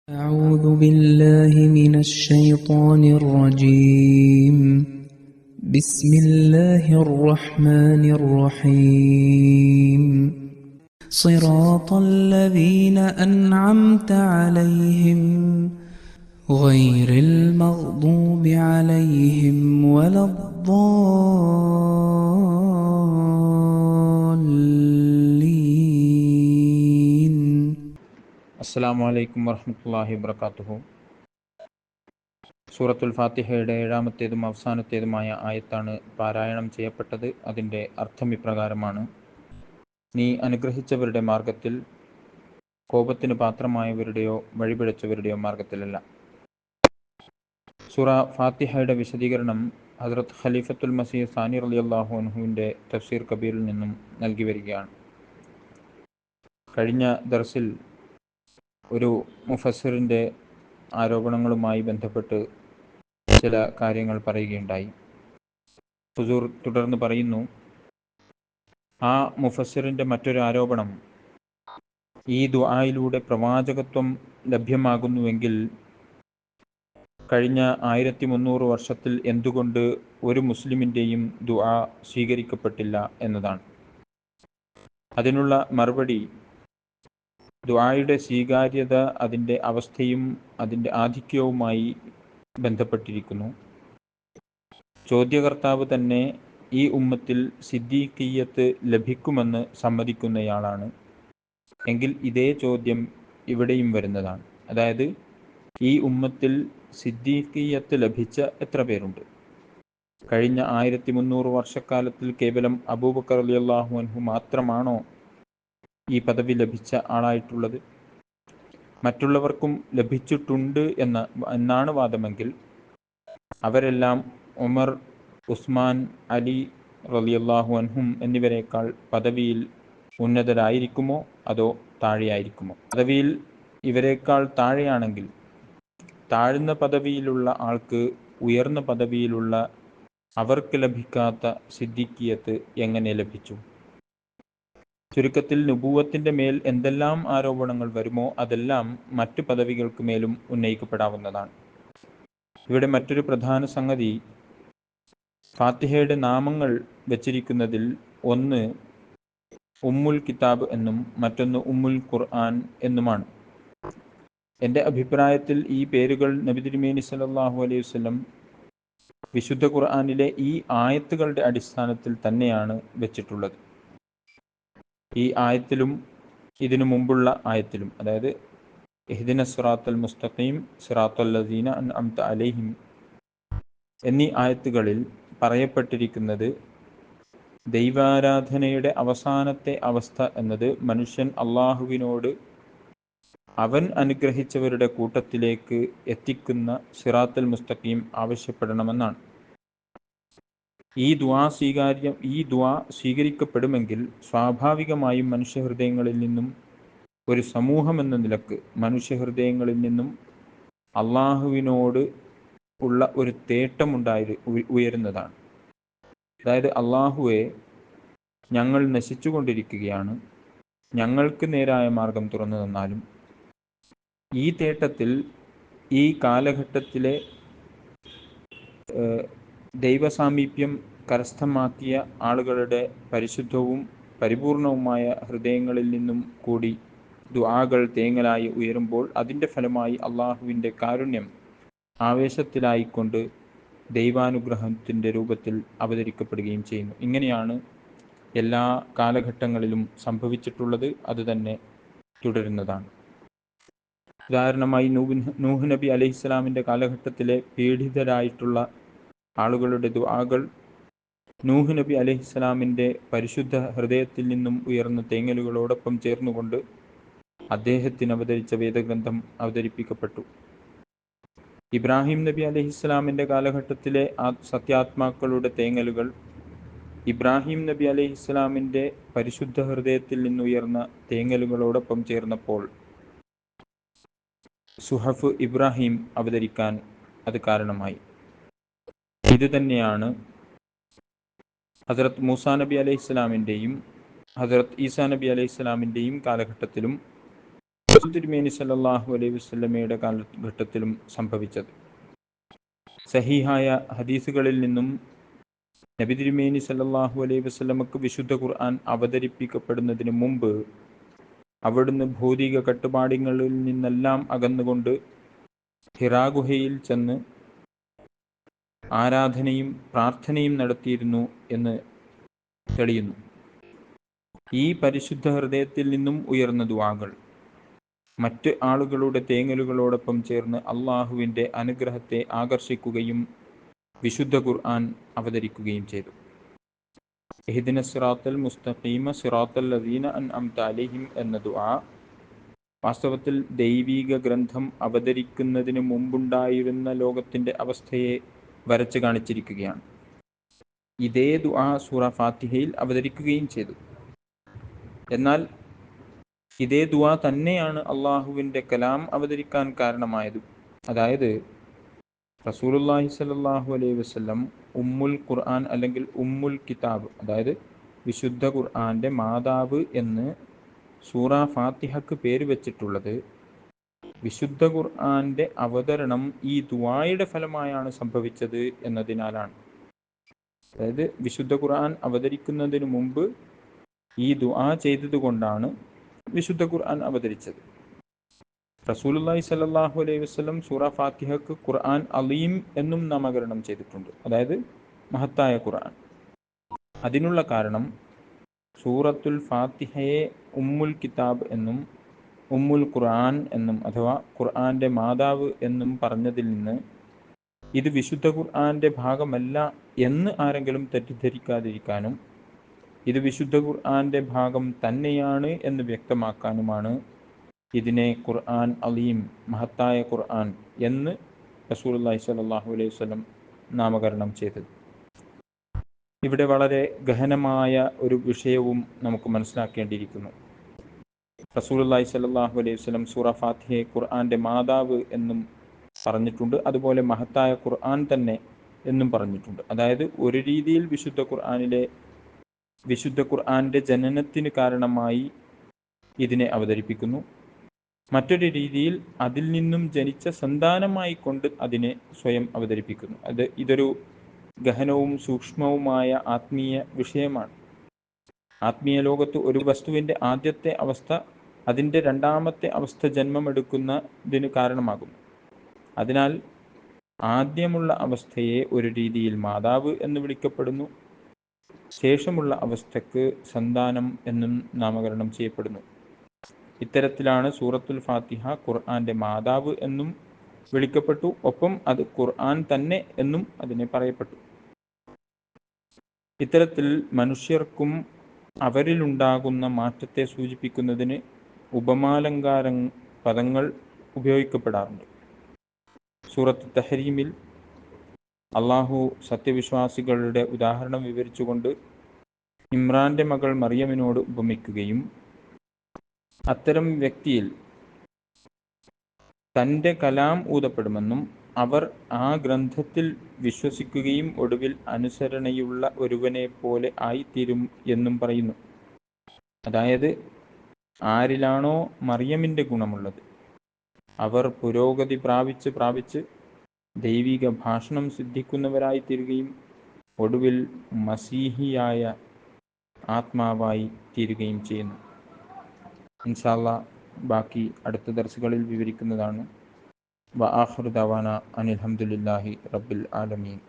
أعوذ بالله من الشيطان الرجيم. بسم الله الرحمن الرحيم. صراط الذين أنعمت عليهم غير المغضوب عليهم ولا الضالين. അസ്സലാമു അലൈക്കും വറഹ്മത്തുള്ളാഹി വബറകാതുഹു. സൂറത്തുൽ ഫാത്തിഹയുടെ ഏഴാമത്തേതും അവസാനത്തേതുമായ ആയത്താണ് പാരായണം ചെയ്യപ്പെട്ടത്. അതിൻ്റെ അർത്ഥം ഇപ്രകാരമാണ്: നീ അനുഗ്രഹിച്ചവരുടെ മാർഗത്തിൽ, കോപത്തിന് പാത്രമായവരുടെയോ വഴിപിഴച്ചവരുടെയോ മാർഗത്തിലല്ല. സൂറ ഫാത്തിഹയുടെ വിശദീകരണം ഹസ്രത്ത് ഖലീഫത്തുൽ മസീഹ് സാനി റളിയല്ലാഹു അൻഹുവിൻ്റെ തഫ്സീർ കബീറിൽ നിന്നും നൽകി വരികയാണ്. കഴിഞ്ഞ ദർസിൽ ഒരു മുഫസ്സിറിൻ്റെ ആരോപണങ്ങളുമായി ബന്ധപ്പെട്ട് ചില കാര്യങ്ങൾ പറയുകയുണ്ടായി. ഹുസൂർ തുടർന്ന് പറയുന്നു, ആ മുഫസ്സിറിൻ്റെ മറ്റൊരു ആരോപണം, ഈ ദുആയിലൂടെ പ്രവാചകത്വം ലഭ്യമാകുന്നുവെങ്കിൽ കഴിഞ്ഞ 1300 വർഷത്തിൽ എന്തുകൊണ്ട് ഒരു മുസ്ലിമിൻ്റെയും ദുആ സ്വീകരിക്കപ്പെട്ടില്ല എന്നതാണ്. അതിനുള്ള മറുപടി, ദുആയുടെ സ്വീകാര്യത അതിൻ്റെ അവസ്ഥയും അതിൻ്റെ ആധിക്യവുമായി ബന്ധപ്പെട്ടിരിക്കുന്നു. ചോദ്യകർത്താവ് തന്നെ ഈ ഉമ്മത്തിൽ സിദ്ദീഖിയ്യത്ത് ലഭിക്കുമെന്ന് സമ്മതിക്കുന്നയാളാണ് എങ്കിൽ ഇതേ ചോദ്യം ഇവിടെയും വരുന്നതാണ്. അതായത്, ഈ ഉമ്മത്തിൽ സിദ്ദീഖിയ്യത്ത് ലഭിച്ച എത്ര പേരുണ്ട്? കഴിഞ്ഞ 1300 വർഷക്കാലത്തിൽ കേവലം അബൂബക്കർ റളിയല്ലാഹു അൻഹു മാത്രമാണോ ഈ പദവി ലഭിച്ച ആളായിട്ടുള്ളത്? മറ്റുള്ളവർക്കും ലഭിച്ചിട്ടുണ്ട് എന്നാണ് വാദമെങ്കിൽ അവരെല്ലാം ഉമർ, ഉസ്മാൻ, അലി റളിയല്ലാഹു അൻഹും എന്നിവരെക്കാൾ പദവിയിൽ ഉന്നതരായിരിക്കുമോ അതോ താഴെയായിരിക്കുമോ? പദവിയിൽ ഇവരെക്കാൾ താഴെയാണെങ്കിൽ താഴ്ന്ന പദവിയിലുള്ള ആൾക്ക് ഉയർന്ന പദവിയിലുള്ള അവർക്ക് ലഭിക്കാത്ത സിദ്ദീഖിയ്യത്ത് എങ്ങനെ ലഭിച്ചു? ചുരുക്കത്തിൽ, നുബുവത്തിൻ്റെ മേൽ എന്തെല്ലാം ആരോപണങ്ങൾ വരുമോ അതെല്ലാം മറ്റു പദവികൾക്ക് മേലും ഉന്നയിക്കപ്പെടാവുന്നതാണ്. ഇവിടെ മറ്റൊരു പ്രധാന സംഗതി, ഫാത്തിഹയുടെ നാമങ്ങൾ വച്ചിരിക്കുന്നതിൽ ഒന്ന് ഉമ്മുൽ കിതാബ് എന്നും മറ്റൊന്ന് ഉമ്മുൽ ഖുർആൻ എന്നുമാണ്. എൻ്റെ അഭിപ്രായത്തിൽ ഈ പേരുകൾ നബി തിരുമേനി സല്ലല്ലാഹു അലൈഹി വസല്ലം വിശുദ്ധ ഖുർആനിലെ ഈ ആയത്തുകളുടെ അടിസ്ഥാനത്തിൽ തന്നെയാണ് വെച്ചിട്ടുള്ളത്. ഈ ആയത്തിലും ഇതിനു മുമ്പുള്ള ആയത്തിലും, അതായത് ഇഹ്ദിന സിറാത്തൽ മുസ്തഖീം സിറാത്തൽ ലദീന അൻഅംത അലൈഹിം എന്നീ ആയത്തുകളിൽ പറയപ്പെട്ടിരിക്കുന്നത് ദൈവാരാധനയുടെ അവസാനത്തെ അവസ്ഥ എന്നത് മനുഷ്യൻ അള്ളാഹുവിനോട് അവൻ അനുഗ്രഹിച്ചവരുടെ കൂട്ടത്തിലേക്ക് എത്തിക്കുന്ന സിറാത്തുൽ മുസ്തഖീം ആവശ്യപ്പെടണമെന്നാണ്. ഈ ദുആ സ്വീകരിക്കപ്പെടുമെങ്കിൽ സ്വാഭാവികമായും മനുഷ്യഹൃദയങ്ങളിൽ നിന്നും ഒരു സമൂഹമെന്ന നിലക്ക് മനുഷ്യഹൃദയങ്ങളിൽ നിന്നും അള്ളാഹുവിനോട് ഉള്ള ഒരു ഉയരുന്നതാണ്. അതായത്, അള്ളാഹുവെ, ഞങ്ങൾ നശിച്ചുകൊണ്ടിരിക്കുകയാണ്, ഞങ്ങൾക്ക് നേരായ മാർഗം തുറന്നു തന്നാലും. ഈ തേട്ടത്തിൽ ഈ കാലഘട്ടത്തിലെ ദൈവസാമീപ്യം കരസ്ഥമാക്കിയ ആളുകളുടെ പരിശുദ്ധവും പരിപൂർണവുമായ ഹൃദയങ്ങളിൽ നിന്നും കൂടി ദുആകൾ തേങ്ങലായി ഉയരുമ്പോൾ അതിൻ്റെ ഫലമായി അള്ളാഹുവിൻ്റെ കാരുണ്യം ആവേശത്തിലായിക്കൊണ്ട് ദൈവാനുഗ്രഹത്തിൻ്റെ രൂപത്തിൽ അവതരിക്കപ്പെടുകയും ചെയ്യുന്നു. ഇങ്ങനെയാണ് എല്ലാ കാലഘട്ടങ്ങളിലും സംഭവിച്ചിട്ടുള്ളത്. അതുതന്നെ തുടരുന്നതാണ്. ഉദാഹരണമായി നൂഹ് നബി അലൈഹിസ്സലാമിൻ്റെ കാലഘട്ടത്തിലെ പീഡിതരായിട്ടുള്ള ആളുകളുടെ ദുആകൾ നൂഹ് നബി അലൈഹിസ്സലാമിൻ്റെ പരിശുദ്ധ ഹൃദയത്തിൽ നിന്നും ഉയർന്ന തേങ്ങലുകളോടൊപ്പം ചേർന്നുകൊണ്ട് അദ്ദേഹത്തിന് അവതരിച്ച വേദഗ്രന്ഥം അവതരിപ്പിക്കപ്പെട്ടു. ഇബ്രാഹിം നബി അലൈഹിസ്സലാമിൻ്റെ കാലഘട്ടത്തിലെ സത്യാത്മാക്കളുടെ തേങ്ങലുകൾ ഇബ്രാഹിം നബി അലൈഹിസ്സലാമിൻ്റെ പരിശുദ്ധ ഹൃദയത്തിൽ നിന്നുയർന്ന തേങ്ങലുകളോടൊപ്പം ചേർന്നപ്പോൾ സുഹഫ് ഇബ്രാഹിം അവതരിക്കാൻ അത് കാരണമായി. ഇതുതന്നെയാണ് ഹസ്രത്ത് മൂസാ നബി അലൈഹിസ്സലാമിൻ്റെയും ഹസ്രത്ത് ഈസാ നബി അലൈഹിസ്സലാമിൻ്റെയും കാലഘട്ടത്തിലും തിരുമേനി സല്ലല്ലാഹു അലൈഹി വസല്ലമയുടെ കാലഘട്ടത്തിലും സംഭവിച്ചത്. സഹീഹായ ഹദീസുകളിൽ നിന്നും നബി തിരുമേനി സല്ലല്ലാഹു അലൈഹി വസല്ലമക്ക് വിശുദ്ധ ഖുർആൻ അവതരിപ്പിക്കപ്പെടുന്നതിന് മുമ്പ് അവിടുന്ന് ഭൗതിക കട്ടുപാടുകളിൽ നിന്നെല്ലാം അകന്നുകൊണ്ട് ഹിറാ ഗുഹയിൽ ചെന്ന് ആരാധനയും പ്രാർത്ഥനയും നടത്തിയിരുന്നു എന്ന് തെളിയുന്നു. ഈ പരിശുദ്ധ ഹൃദയത്തിൽ നിന്നും ഉയർന്ന ദുആകൾ മറ്റ് ആളുകളുടെ തേങ്ങലുകളോടൊപ്പം ചേർന്ന് അള്ളാഹുവിൻ്റെ അനുഗ്രഹത്തെ ആകർഷിക്കുകയും വിശുദ്ധ ഖുർആൻ അവതരിക്കുകയും ചെയ്തു. ഇഹ്ദിന സിറാത്തൽ മുസ്തഖീമ സിറാത്തൽ ലദീന അൻഅംത അലൈഹിം എന്ന ദുആ വാസ്തവത്തിൽ ദൈവീക ഗ്രന്ഥം അവതരിക്കുന്നതിന് മുമ്പുണ്ടായിരുന്ന ലോകത്തിൻ്റെ അവസ്ഥയെ വരച്ചു കാണിച്ചിരിക്കുകയാണ്. ഇതേ ദുആ സൂറ ഫാത്തിഹയിൽ അവതരിക്കുകയും ചെയ്തു. എന്നാൽ ഇതേ ദുആ തന്നെയാണ് അള്ളാഹുവിൻ്റെ കലാം അവതരിക്കാൻ കാരണമായത്. അതായത് റസൂലുള്ളാഹി സ്വല്ലല്ലാഹു അലൈഹി വസല്ലം ഉമ്മുൽ ഖുർആൻ അല്ലെങ്കിൽ ഉമ്മുൽ കിതാബ്, അതായത് വിശുദ്ധ ഖുർആൻ്റെ മാതാവ് എന്ന് സൂറ ഫാത്തിഹക്ക് പേര് വെച്ചിട്ടുള്ളത് വിശുദ്ധ ഖുർആൻ്റെ അവതരണം ഈ ദുആയുടെ ഫലമായാണ് സംഭവിച്ചത് എന്നതിനാലാണ്. അതായത് വിശുദ്ധ ഖുർആൻ അവതരിക്കുന്നതിന് മുമ്പ് ഈ ദുആ ചെയ്തതുകൊണ്ടാണ് വിശുദ്ധ ഖുർആൻ അവതരിച്ചത്. റസൂലുള്ളാഹി സ്വല്ലല്ലാഹു അലൈഹി വസല്ലം സൂറ ഫാത്തിഹക്ക് ഖുർആൻ അലീം എന്നും നാമകരണം ചെയ്തിട്ടുണ്ട്, അതായത് മഹത്തായ ഖുർആൻ. അതിനുള്ള കാരണം സൂറത്തുൽ ഫാത്തിഹയെ ഉമ്മുൽ കിതാബ് എന്നും ഉമ്മുൽ ഖുർആൻ എന്നും അഥവാ ഖുർആൻ്റെ മാതാവ് എന്നും പറഞ്ഞതിൽ നിന്ന് ഇത് വിശുദ്ധ ഖുർആൻ്റെ ഭാഗമല്ല എന്ന് ആരെങ്കിലും തെറ്റിദ്ധരിക്കാതിരിക്കാനും ഇത് വിശുദ്ധ ഖുർആൻ്റെ ഭാഗം തന്നെയാണ് എന്ന് വ്യക്തമാക്കാനുമാണ് ഇതിനെ ഖുർആൻ അലീം, മഹത്തായ ഖുർആൻ എന്ന് റസൂലുള്ളാഹി സ്വല്ലല്ലാഹു അലൈഹി വസല്ലം നാമകരണം ചെയ്തത്. ഇവിടെ വളരെ ഗഹനമായ ഒരു വിഷയവും നമുക്ക് മനസ്സിലാക്കേണ്ടിയിരിക്കുന്നു. റസൂലുള്ളാഹി സ്വല്ലല്ലാഹു അലൈഹി വസല്ലം സൂറ ഫാത്തിഹയെ ഖുർആൻ്റെ മാതാവ് എന്നും പറഞ്ഞിട്ടുണ്ട്, അതുപോലെ മഹത്തായ ഖുർആൻ തന്നെ എന്നും പറഞ്ഞിട്ടുണ്ട്. അതായത് ഒരു രീതിയിൽ വിശുദ്ധ ഖുർആൻ്റെ ജനനത്തിന് കാരണമായി ഇതിനെ അവതരിപ്പിക്കുന്നു, മറ്റൊരു രീതിയിൽ അതിൽ നിന്നും ജനിച്ച സന്താനമായി കൊണ്ട് അതിനെ സ്വയം അവതരിപ്പിക്കുന്നു. ഇതൊരു ഗഹനവും സൂക്ഷ്മവുമായ ആത്മീയ വിഷയമാണ്. ആത്മീയ ലോകത്ത് ഒരു വസ്തുവിൻ്റെ ആദ്യത്തെ അവസ്ഥ അതിൻ്റെ രണ്ടാമത്തെ അവസ്ഥ ജന്മമെടുക്കുന്നതിന് കാരണമാകുന്നു. അതിനാൽ ആദ്യമുള്ള അവസ്ഥയെ ഒരു രീതിയിൽ മാതാവ് എന്ന് വിളിക്കപ്പെടുന്നു, ശേഷമുള്ള അവസ്ഥയ്ക്ക് സന്താനം എന്നും നാമകരണം ചെയ്യപ്പെടുന്നു. ഇത്തരത്തിലാണ് സൂറത്തുൽ ഫാത്തിഹ ഖുർആൻ്റെ മാതാവ് എന്നും വിളിക്കപ്പെട്ടു, ഒപ്പം അത് ഖുർആൻ തന്നെ എന്നും അതിനെ പറയപ്പെട്ടു. ഇത്തരത്തിൽ മനുഷ്യർക്കും അവരിലുണ്ടാകുന്ന മാറ്റത്തെ സൂചിപ്പിക്കുന്നതിന് ഉപമാലങ്കാര പദങ്ങൾ ഉപയോഗിക്കപ്പെടാറുണ്ട്. സൂറത്ത് തഹരീമിൽ അള്ളാഹു സത്യവിശ്വാസികളുടെ ഉദാഹരണം വിവരിച്ചുകൊണ്ട് ഇമ്രാൻ്റെ മകൾ മറിയമിനോട് ഉപമിക്കുകയും അത്തരം വ്യക്തിയിൽ തൻ്റെ കലാം ഊതപ്പെടുമെന്നും അവർ ആ ഗ്രന്ഥത്തിൽ വിശ്വസിക്കുകയും ഒടുവിൽ അനുസരണയുള്ള ഒരുവനെ പോലെ ആയിത്തീരും എന്നും പറയുന്നു. അതായത് ആരിലാണോ മറിയമിൻ്റെ ഗുണമുള്ളത് അവർ പുരോഗതി പ്രാപിച്ച് ദൈവിക ഭാഷണം സിദ്ധിക്കുന്നവരായി തീരുകയും ഒടുവിൽ മസീഹിയായ ആത്മാവായി തീരുകയും ചെയ്യുന്നു. ഇൻഷാ അല്ലാഹ് ബാക്കി അടുത്ത ദർസുകളിൽ വിവരിക്കുന്നതാണ്. വ ആഖിറു ദഅവാന അനിൽ ഹംദുലില്ലാഹി റബ്ബിൽ ആലമീൻ.